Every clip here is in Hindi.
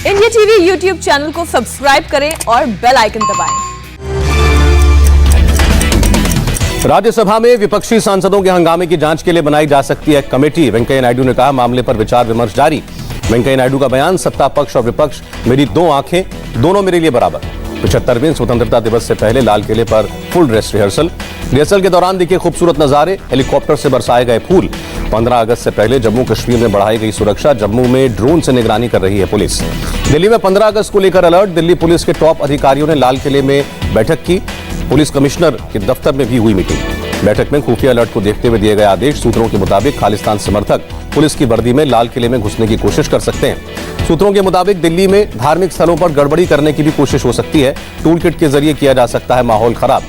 इंडिया टीवी यूट्यूब चैनल को सब्सक्राइब करें और बेल आइकन दबाएं। राज्यसभा में विपक्षी सांसदों के हंगामे की जांच के लिए बनाई जा सकती है कमेटी। वेंकैया नायडू ने कहा, मामले पर विचार विमर्श जारी। वेंकैया नायडू का बयान, सत्ता पक्ष और विपक्ष मेरी दो आंखें, दोनों मेरे लिए बराबर। 75वें स्वतंत्रता दिवस से पहले लाल किले पर फुल ड्रेस रिहर्सल के दौरान दिखे खूबसूरत नजारे, हेलीकॉप्टर से बरसाए गए फूल। 15 अगस्त से पहले जम्मू कश्मीर में बढ़ाई गई सुरक्षा, जम्मू में ड्रोन से निगरानी कर रही है पुलिस। दिल्ली में 15 अगस्त को लेकर अलर्ट, दिल्ली पुलिस के टॉप अधिकारियों ने लाल किले में बैठक की। पुलिस कमिश्नर के दफ्तर में भी हुई मीटिंग। बैठक में खुफिया अलर्ट को देखते हुए दिए गए आदेश। सूत्रों के मुताबिक खालिस्तान समर्थक पुलिस की वर्दी में लाल किले में घुसने की कोशिश कर सकते हैं। सूत्रों के मुताबिक दिल्ली में धार्मिक स्थलों पर गड़बड़ी करने की भी कोशिश हो सकती है। टूल किट के जरिए किया जा सकता है माहौल खराब।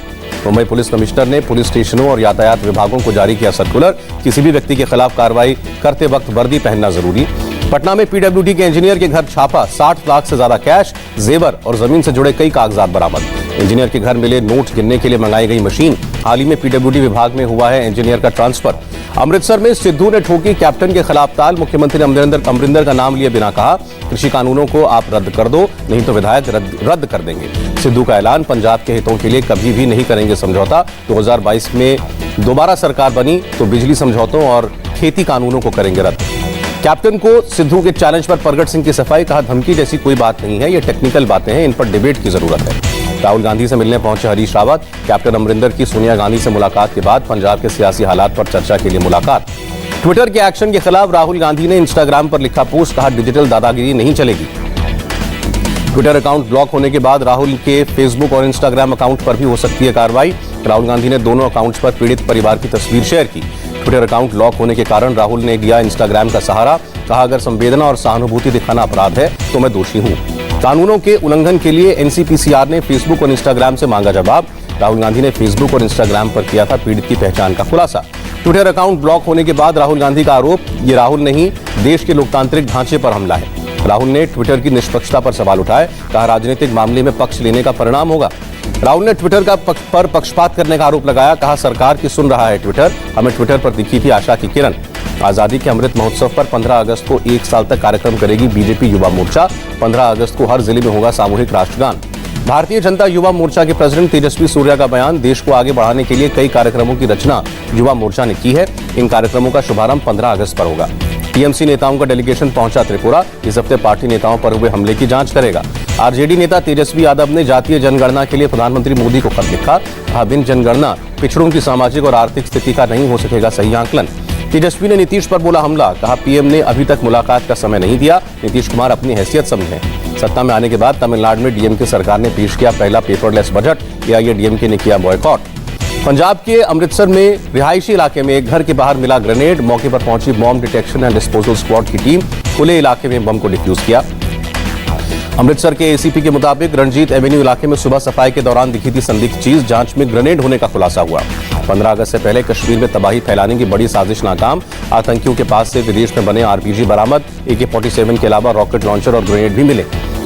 मुंबई पुलिस कमिश्नर ने पुलिस स्टेशनों और यातायात विभागों को जारी किया सर्कुलर, किसी भी व्यक्ति के खिलाफ कार्रवाई करते वक्त वर्दी पहनना जरूरी। पटना में पीडब्ल्यूडी के इंजीनियर के घर छापा, 60 लाख से ज्यादा कैश, जेवर और जमीन से जुड़े कई कागजात बरामद। इंजीनियर के घर मिले नोट गिनने के लिए मंगाई गई मशीन। हाल ही में पीडब्ल्यूडी विभाग में हुआ है इंजीनियर का ट्रांसफर। अमृतसर में सिद्धू ने ठोकी कैप्टन के खिलाफ ताल, मुख्यमंत्री अमरिंदर का नाम लिए बिना कहा, कृषि कानूनों को आप रद्द कर दो, नहीं तो विधायक रद्द कर देंगे। सिद्धू का ऐलान, पंजाब के हितों के लिए कभी भी नहीं करेंगे समझौता। 2022 में दोबारा सरकार बनी तो बिजली समझौतों और खेती कानूनों को करेंगे रद्द। कैप्टन को सिद्धू के चैलेंज पर प्रगट सिंह की सफाई, कहा धमकी जैसी कोई बात नहीं है, ये टेक्निकल बातें हैं, इन पर डिबेट की जरूरत है। राहुल गांधी से मिलने पहुंचे हरीश रावत, कैप्टन अमरिंदर की सोनिया गांधी से मुलाकात के बाद पंजाब के सियासी हालात पर चर्चा के लिए मुलाकात। ट्विटर के एक्शन के खिलाफ राहुल गांधी ने इंस्टाग्राम पर लिखा पोस्ट, कहा डिजिटल दादागिरी नहीं चलेगी। ट्विटर अकाउंट ब्लॉक होने के बाद राहुल के फेसबुक और इंस्टाग्राम अकाउंट पर भी हो सकती है कार्रवाई। राहुल गांधी ने दोनों अकाउंट्स पर पीड़ित परिवार की तस्वीर शेयर की। ट्विटर अकाउंट लॉक होने के कारण राहुल ने लिया इंस्टाग्राम का सहारा, कहा अगर संवेदना और सहानुभूति दिखाना अपराध है तो मैं दोषी हूं। कानूनों के उल्लंघन के लिए एनसीपीसीआर ने फेसबुक और इंस्टाग्राम से मांगा जवाब। राहुल गांधी ने फेसबुक और इंस्टाग्राम पर किया था पीड़ित की पहचान का खुलासा। ट्विटर अकाउंट ब्लॉक होने के बाद राहुल गांधी का आरोप, ये राहुल नहीं, देश के लोकतांत्रिक ढांचे पर हमला है। राहुल ने ट्विटर की निष्पक्षता पर सवाल उठाए, कहा राजनीतिक मामले में पक्ष लेने का परिणाम होगा। राहुल ने ट्विटर पर पक्षपात करने का आरोप लगाया, कहा सरकार की सुन रहा है ट्विटर, हमें ट्विटर पर दिखी थी आशा की किरण। आजादी के अमृत महोत्सव पर 15 अगस्त को 1 साल तक कार्यक्रम करेगी बीजेपी युवा मोर्चा। 15 अगस्त को हर जिले में होगा सामूहिक राष्ट्रगान। भारतीय जनता युवा मोर्चा के प्रेसिडेंट तेजस्वी सूर्या का बयान, देश को आगे बढ़ाने के लिए कई कार्यक्रमों की रचना युवा मोर्चा ने की है। इन कार्यक्रमों का शुभारंभ 15 अगस्त पर होगा। टीएमसी नेताओं का डेलीगेशन पहुंचा त्रिपुरा, इस हफ्ते पार्टी नेताओं पर हुए हमले की जांच करेगा। आरजेडी नेता तेजस्वी यादव ने जातीय जनगणना के लिए प्रधानमंत्री मोदी को खत लिखा, कहा बिन जनगणना पिछड़ों की सामाजिक और आर्थिक स्थिति का नहीं हो सकेगा सही आंकलन। तेजस्वी ने नीतीश पर बोला हमला, कहा पीएम ने अभी तक मुलाकात का समय नहीं दिया, नीतीश कुमार अपनी हैसियत समझें। सत्ता में आने के बाद तमिलनाडु में डीएमके सरकार ने पेश किया पहला पेपरलेस बजट, एआईएडीएमके ने किया बॉयकॉट। पंजाब के अमृतसर में रिहायशी इलाके में एक घर के बाहर मिला ग्रेनेड, मौके पर पहुंची bomb detection and disposal squad की टीम, खुले इलाके में बम को डिफ्यूज किया। अमृतसर के एसीपी के मुताबिक रंजीत एवेन्यू इलाके में सुबह सफाई के दौरान दिखी थी संदिग्ध चीज, जांच में ग्रेनेड होने का खुलासा हुआ। 15 अगस्त से पहले कश्मीर में तबाही फैलाने की बड़ी साजिश नाकाम, आतंकियों के पास से विदेश में बने आरपीजी बरामद, AK-47 के अलावा रॉकेट लॉन्चर और ग्रेनेड भी मिले।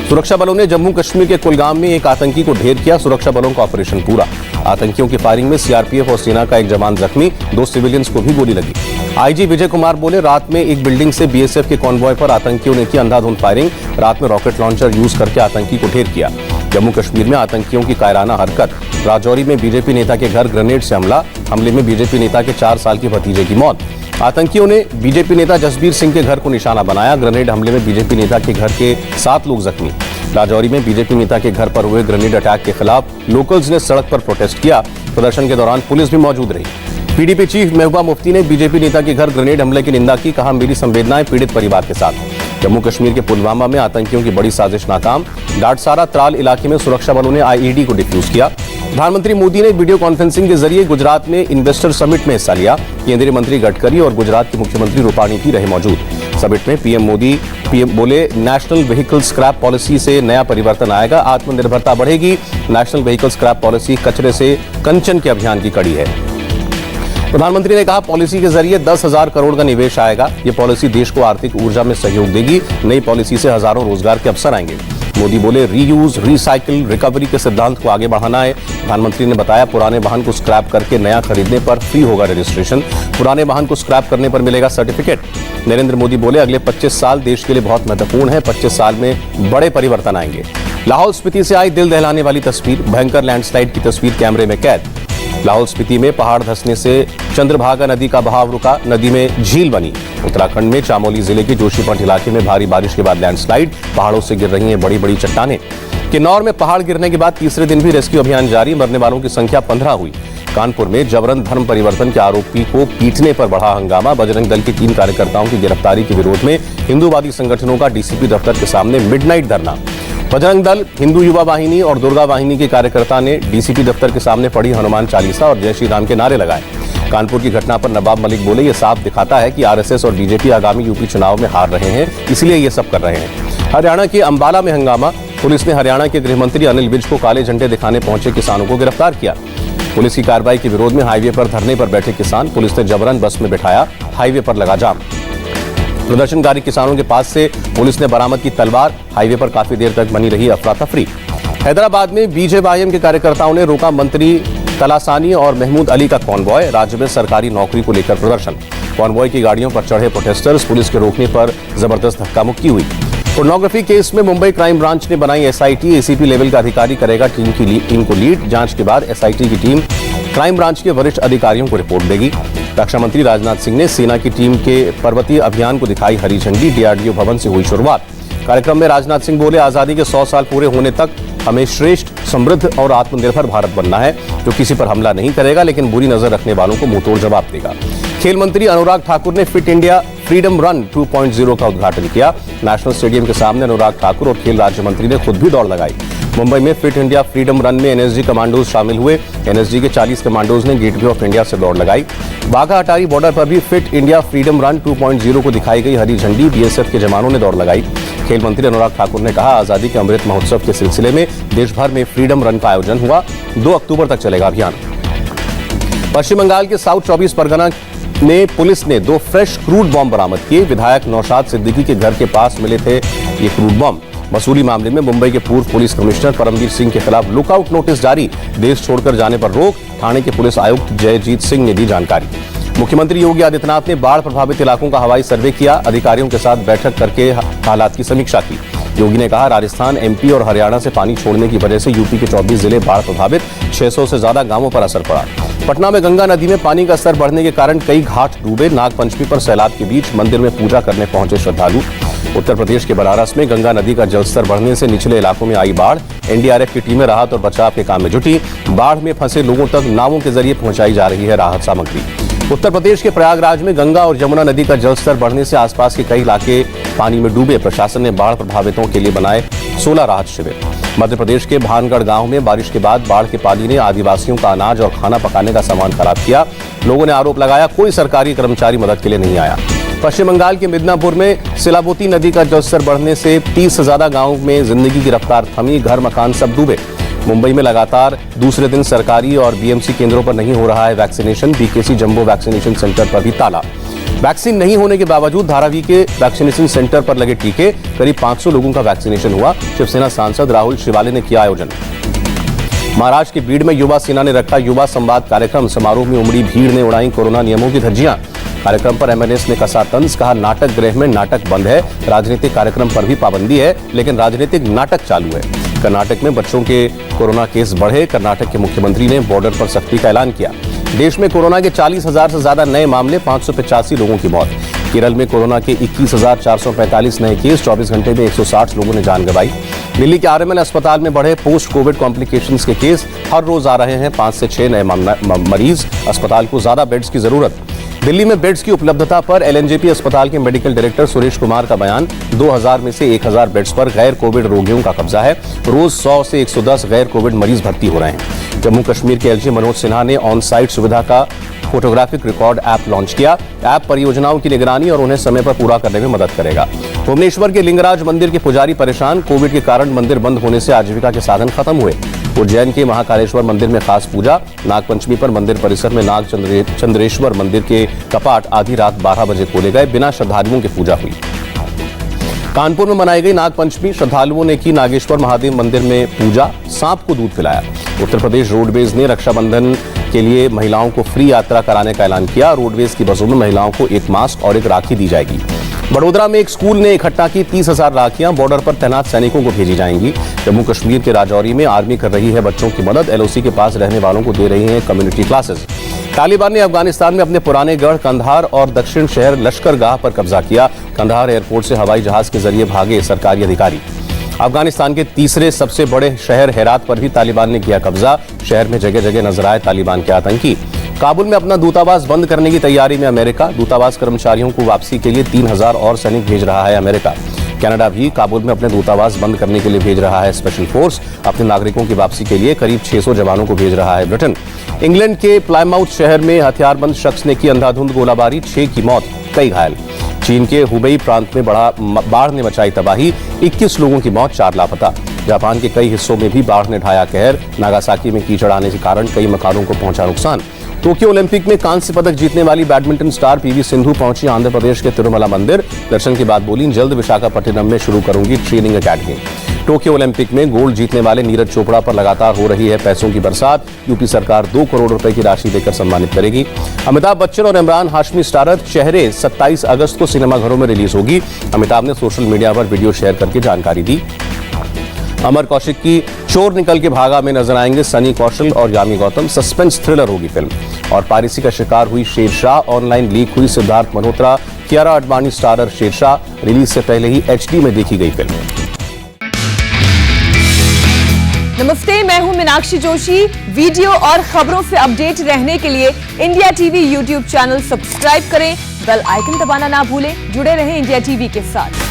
सुरक्षा बलों ने जम्मू कश्मीर के कुलगाम में एक आतंकी को ढेर किया, सुरक्षा बलों का ऑपरेशन पूरा। आतंकियों की फायरिंग में सीआरपीएफ और सेना का एक जवान जख्मी, 2 सिविलियंस को भी गोली लगी। आईजी विजय कुमार बोले, रात में एक बिल्डिंग से बीएसएफ के कॉन्वॉय पर आतंकियों ने की अंधाधुंध फायरिंग, रात में रॉकेट लॉन्चर यूज करके आतंकी को ढेर किया। जम्मू कश्मीर में आतंकियों की कायराना हरकत, राजौरी में बीजेपी नेता के घर ग्रेनेड से हमले में बीजेपी नेता के 4 साल के भतीजे की मौत। आतंकियों ने बीजेपी नेता जसबीर सिंह के घर को निशाना बनाया, ग्रेनेड हमले में बीजेपी नेता के घर के 7 लोग जख्मी। राजौरी में बीजेपी नेता के घर पर हुए ग्रेनेड अटैक के खिलाफ लोकल्स ने सड़क पर प्रोटेस्ट किया, प्रदर्शन के दौरान पुलिस भी मौजूद रही। पीडीपी चीफ महबूबा मुफ्ती ने बीजेपी नेता के घर ग्रेनेड हमले की निंदा की, कहा मेरी संवेदनाएं पीड़ित परिवार के साथ। जम्मू कश्मीर के पुलवामा में आतंकियों की बड़ी साजिश नाकाम, डाटसारा त्राल इलाके में सुरक्षा बलों ने आईईडी को डिफ्यूज किया। प्रधानमंत्री मोदी ने वीडियो कॉन्फ्रेंसिंग के जरिए गुजरात में इन्वेस्टर समिट में हिस्सा लिया। केंद्रीय मंत्री गडकरी और गुजरात के मुख्यमंत्री रूपाणी भी रहे मौजूद। समिट में पीएम बोले, नेशनल व्हीकल स्क्रैप पॉलिसी से नया परिवर्तन आएगा, आत्मनिर्भरता बढ़ेगी। नेशनल व्हीकल स्क्रैप पॉलिसी कचरे से कंचन के अभियान की कड़ी है। प्रधानमंत्री ने कहा पॉलिसी के जरिए 10,000 करोड़ का निवेश आएगा। ये पॉलिसी देश को आर्थिक ऊर्जा में सहयोग देगी। नई पॉलिसी से हजारों रोजगार के अवसर आएंगे। मोदी बोले, रीयूज, रिसाइकिल, रिकवरी के सिद्धांत को आगे बढ़ाना है। प्रधानमंत्री ने बताया, पुराने वाहन को स्क्रैप करके नया खरीदने पर फ्री होगा रजिस्ट्रेशन, पुराने वाहन को स्क्रैप करने पर मिलेगा सर्टिफिकेट। नरेंद्र मोदी बोले, अगले 25 साल देश के लिए बहुत महत्वपूर्ण है, 25 साल में बड़े परिवर्तन आएंगे। लाहौल स्पीति से आई दिल दहलाने वाली तस्वीर, भयंकर लैंडस्लाइड की तस्वीर कैमरे में कैद। लाहौल स्पीति में पहाड़ धंसने से चंद्रभागा नदी का बहाव रुका, नदी में झील बनी। उत्तराखंड में चामोली जिले के जोशीमठ इलाके में भारी बारिश के बाद लैंडस्लाइड, पहाड़ों से गिर रही हैं बड़ी बड़ी चट्टानें। किन्नौर में पहाड़ गिरने के बाद तीसरे दिन भी रेस्क्यू अभियान जारी, मरने वालों की संख्या 15 हुई। कानपुर में जबरन धर्म परिवर्तन के आरोपी को पीटने पर बढ़ा हंगामा, बजरंग दल के 3 कार्यकर्ताओं की गिरफ्तारी के विरोध में हिंदूवादी संगठनों का डीसीपी दफ्तर के सामने मिडनाइट धरना। बजरंग दल, हिंदू युवा वाहिनी और दुर्गा वाहिनी के कार्यकर्ता ने डीसीपी दफ्तर के सामने पढ़ी हनुमान चालीसा और जय श्री राम के नारे लगाए। कानपुर की घटना पर नवाब मलिक बोले, ये साफ दिखाता है कि आरएसएस और बीजेपी आगामी यूपी चुनाव में हार रहे हैं, इसलिए ये सब कर रहे हैं। हरियाणा के अंबाला में हंगामा, पुलिस ने हरियाणा के गृह मंत्री अनिल विज को काले झंडे दिखाने पहुंचे किसानों को गिरफ्तार किया। पुलिस की कार्रवाई के विरोध में हाईवे पर धरने पर बैठे किसान, पुलिस ने जबरन बस में बिठाया, हाईवे पर लगा जाम। प्रदर्शनकारी किसानों के पास से पुलिस ने बरामद की तलवार, हाईवे पर काफी देर तक बनी रही अफरा तफरी। हैदराबाद में बीजेवाईएम के कार्यकर्ताओं ने रोका मंत्री तलासानी और महमूद अली का कॉन्वॉय, राज्य में सरकारी नौकरी को लेकर प्रदर्शन। कॉन्वॉय की गाड़ियों पर चढ़े प्रोटेस्टर्स, पुलिस के रोकने पर जबरदस्त धक्का मुक्की हुई। पोर्नोग्राफी केस में मुंबई क्राइम ब्रांच ने बनाई एसआईटी, एसीपी लेवल का अधिकारी करेगा टीम को लीड। जांच के बाद एसआईटी की टीम क्राइम ब्रांच के वरिष्ठ अधिकारियों को रिपोर्ट देगी। रक्षा मंत्री राजनाथ सिंह ने सेना की टीम के पर्वतीय अभियान को दिखाई हरी झंडी, डीआरडीओ भवन से हुई शुरुआत। कार्यक्रम में राजनाथ सिंह बोले, आजादी के 100 साल पूरे होने तक हमें श्रेष्ठ, समृद्ध और आत्मनिर्भर भारत बनना है, जो किसी पर हमला नहीं करेगा लेकिन बुरी नजर रखने वालों को मुंहतोड़ जवाब देगा। खेल मंत्री अनुराग ठाकुर ने फिट इंडिया फ्रीडम रन 2.0 का उद्घाटन किया। नेशनल स्टेडियम के सामने अनुराग ठाकुर और खेल राज्य मंत्री ने खुद भी दौड़ लगाई। मुंबई में फिट इंडिया फ्रीडम रन में एनएसजी कमांडोज शामिल हुए। एनएसजी के 40 कमांडोज ने गेटवे ऑफ इंडिया से दौड़ लगाई। बाघा अटारी बॉर्डर पर भी फिट इंडिया फ्रीडम रन 2.0 को दिखाई गई हरी झंडी, बीएसएफ के जवानों ने दौड़ लगाई। खेल मंत्री अनुराग ठाकुर ने कहा, आजादी के अमृत महोत्सव के सिलसिले में देश भर में फ्रीडम रन का आयोजन हुआ, 2 अक्टूबर तक चलेगा अभियान। पश्चिम बंगाल के साउथ 24 परगना में पुलिस ने 2 फ्रेश क्रूड बॉम्ब बरामद किए। विधायक नौशाद सिद्दीकी के घर के पास मिले थे ये क्रूड बॉम्ब। वसूली मामले में मुंबई के पूर्व पुलिस कमिश्नर परमवीर सिंह के खिलाफ लुकआउट नोटिस जारी, देश छोड़कर जाने पर रोक। थाने के पुलिस आयुक्त जयजीत सिंह ने दी जानकारी। मुख्यमंत्री योगी आदित्यनाथ ने बाढ़ प्रभावित इलाकों का हवाई सर्वे किया, अधिकारियों के साथ बैठक करके हालात की समीक्षा की। योगी ने कहा, राजस्थान, एमपी और हरियाणा से पानी छोड़ने की वजह से यूपी के 24 जिले बाढ़ प्रभावित, 600 से ज्यादा गांवों पर असर पड़ा। पटना में गंगा नदी में पानी का स्तर बढ़ने के कारण कई घाट डूबे। नागपंचमी पर सैलाब के बीच मंदिर में पूजा करने पहुंचे श्रद्धालु। उत्तर प्रदेश के बनारस में गंगा नदी का जलस्तर बढ़ने से निचले इलाकों में आई बाढ़। एनडीआरएफ की टीमें राहत और बचाव के काम में जुटी। बाढ़ में फंसे लोगों तक नावों के जरिए पहुंचाई जा रही है राहत सामग्री। उत्तर प्रदेश के प्रयागराज में गंगा और यमुना नदी का जलस्तर बढ़ने से आसपास के कई इलाके पानी में डूबे। प्रशासन ने बाढ़ प्रभावितों के लिए बनाए 16 राहत शिविर। मध्य प्रदेश के भानगढ़ गांव में बारिश के बाद बाढ़ के पानी ने आदिवासियों का अनाज और खाना पकाने का सामान खराब किया। लोगों ने आरोप लगाया, कोई सरकारी कर्मचारी मदद के लिए नहीं आया। पश्चिम बंगाल के मिदनापुर में सिलाबोती नदी का जलस्तर बढ़ने से 30 से ज्यादा गाँव में जिंदगी की रफ्तार थमी, घर मकान सब डूबे। मुंबई में लगातार दूसरे दिन सरकारी और बीएमसी केंद्रों पर नहीं हो रहा है vaccination. BKC jumbo vaccination centre पर भी ताला। वैक्सीन नहीं होने के बावजूद धारावी के वैक्सीनेशन सेंटर पर लगे टीके, करीब 500 लोगों का वैक्सीनेशन हुआ। शिवसेना सांसद राहुल शिवाले ने किया आयोजन। महाराष्ट्र के बीड़ में युवा सेना ने रखा युवा संवाद कार्यक्रम। समारोह में उमड़ी भीड़ ने उड़ाई कोरोना नियमों की धज्जियां। कार्यक्रम पर एमएनएस ने कसा तंज, कहा नाटक गृह में नाटक बंद है, राजनीतिक कार्यक्रम पर भी पाबंदी है, लेकिन राजनीतिक नाटक चालू है। कर्नाटक में बच्चों के कोरोना केस बढ़े। कर्नाटक के मुख्यमंत्री ने बॉर्डर पर सख्ती का ऐलान किया। देश में कोरोना के 40,000 से ज्यादा नए मामले, 585 लोगों की मौत। केरल में कोरोना के 21,445 नए केस, 24 घंटे में 160 लोगों ने जान गंवाई। दिल्ली के आरएमएल अस्पताल में बढ़े पोस्ट कोविड कॉम्प्लिकेशंस के केस, हर रोज आ रहे हैं 5 से 6 नए मरीज। अस्पताल को ज्यादा बेड्स की जरूरत। दिल्ली में बेड्स की उपलब्धता पर एलएनजेपी अस्पताल के मेडिकल डायरेक्टर सुरेश कुमार का बयान, 2000 में से 1000 बेड्स पर गैर कोविड रोगियों का कब्जा है। रोज 100 से 110 गैर कोविड मरीज भर्ती हो रहे हैं। जम्मू कश्मीर के एलजी मनोज सिन्हा ने ऑन साइट सुविधा का फोटोग्राफिक रिकॉर्ड ऐप लॉन्च किया। ऐप परियोजनाओं की निगरानी और उन्हें समय पर पूरा करने में मदद करेगा। भुवनेश्वर के लिंगराज मंदिर के पुजारी परेशान, कोविड के कारण मंदिर बंद होने से आजीविका के साधन खत्म हुए। उज्जैन के महाकालेश्वर मंदिर में खास पूजा। नागपंचमी पर मंदिर परिसर में नाग चंद्रेश्वर मंदिर के कपाट आधी रात 12 बजे खोले गए, बिना श्रद्धालुओं की पूजा हुई। कानपुर में मनाई गई नागपंचमी, श्रद्धालुओं ने की नागेश्वर महादेव मंदिर में पूजा, सांप को दूध पिलाया। उत्तर प्रदेश रोडवेज ने रक्षाबंधन के लिए महिलाओं को फ्री यात्रा कराने का ऐलान किया। रोडवेज की बसों में महिलाओं को एक मास्क और एक राखी दी जाएगी। बड़ोदरा में एक स्कूल ने इकट्ठा की 30,000 राखियां, बॉर्डर पर तैनात सैनिकों को भेजी जाएंगी। जम्मू कश्मीर के राजौरी में आर्मी कर रही है बच्चों की मदद, एलओसी के पास रहने वालों को दे रही हैं कम्युनिटी क्लासेस। तालिबान ने अफगानिस्तान में अपने पुराने गढ़ कंधार और दक्षिण शहर लश्करगाह पर कब्जा किया। कंधार एयरपोर्ट से हवाई जहाज के जरिए भागे सरकारी अधिकारी। अफगानिस्तान के तीसरे सबसे बड़े शहर हेरात पर भी तालिबान ने किया कब्जा। शहर में जगह जगह नजर आए तालिबान के आतंकी। काबुल में अपना दूतावास बंद करने की तैयारी में अमेरिका, दूतावास कर्मचारियों को वापसी के लिए 3,000 और सैनिक भेज रहा है अमेरिका। कनाडा भी काबुल में अपने दूतावास बंद करने के लिए भेज रहा है स्पेशल फोर्स। अपने नागरिकों की वापसी के लिए करीब 600 जवानों को भेज रहा है ब्रिटेन। इंग्लैंड के प्लायमाउथ शहर में हथियारबंद शख्स ने की अंधाधुंध गोलाबारी, 6 की मौत, कई घायल। चीन के हुबेई प्रांत में बाढ़ ने मचाई तबाही, 21 लोगों की मौत, 4 लापता। जापान के कई हिस्सों में भी बाढ़ ने ढाया कहर। नागासाकी में कीचड़ आने के कारण कई मकानों को पहुंचा नुकसान। टोक्यो ओलंपिक में कांस्य पदक जीतने वाली बैडमिंटन स्टार पीवी सिंधु पहुंची आंध्र प्रदेश के तिरुमला मंदिर। दर्शन के बाद बोली, जल्द विशाखापट्टनम में शुरू करूंगी ट्रेनिंग एकेडमी। टोक्यो ओलंपिक में गोल्ड जीतने वाले नीरज चोपड़ा पर लगातार हो रही है पैसों की बरसात। यूपी सरकार 2 करोड़ रुपए की राशि देकर सम्मानित करेगी। अमिताभ बच्चन और इमरान हाशमी स्टारर चेहरे 27 अगस्त को सिनेमाघरों में रिलीज होगी। अमिताभ ने सोशल मीडिया पर वीडियो शेयर करके जानकारी दी। अमर कौशिक की चोर निकल के भागा में नजर आएंगे सनी कौशल और यामी गौतम। सस्पेंस थ्रिलर होगी फिल्म। और पायरेसी का शिकार हुई शेरशाह, ऑनलाइन लीक हुई सिद्धार्थ मल्होत्रा, कियारा आडवाणी स्टारर शेरशाह। रिलीज से पहले ही HD में देखी गई फिल्म। नमस्ते, मैं हूं मीनाक्षी जोशी। वीडियो और खबरों से अपडेट रहने के लिए India TV YouTube channel subscribe करें, बेल आइकन दबाना ना भूलें। जुड़े रहें इंडिया टीवी के साथ।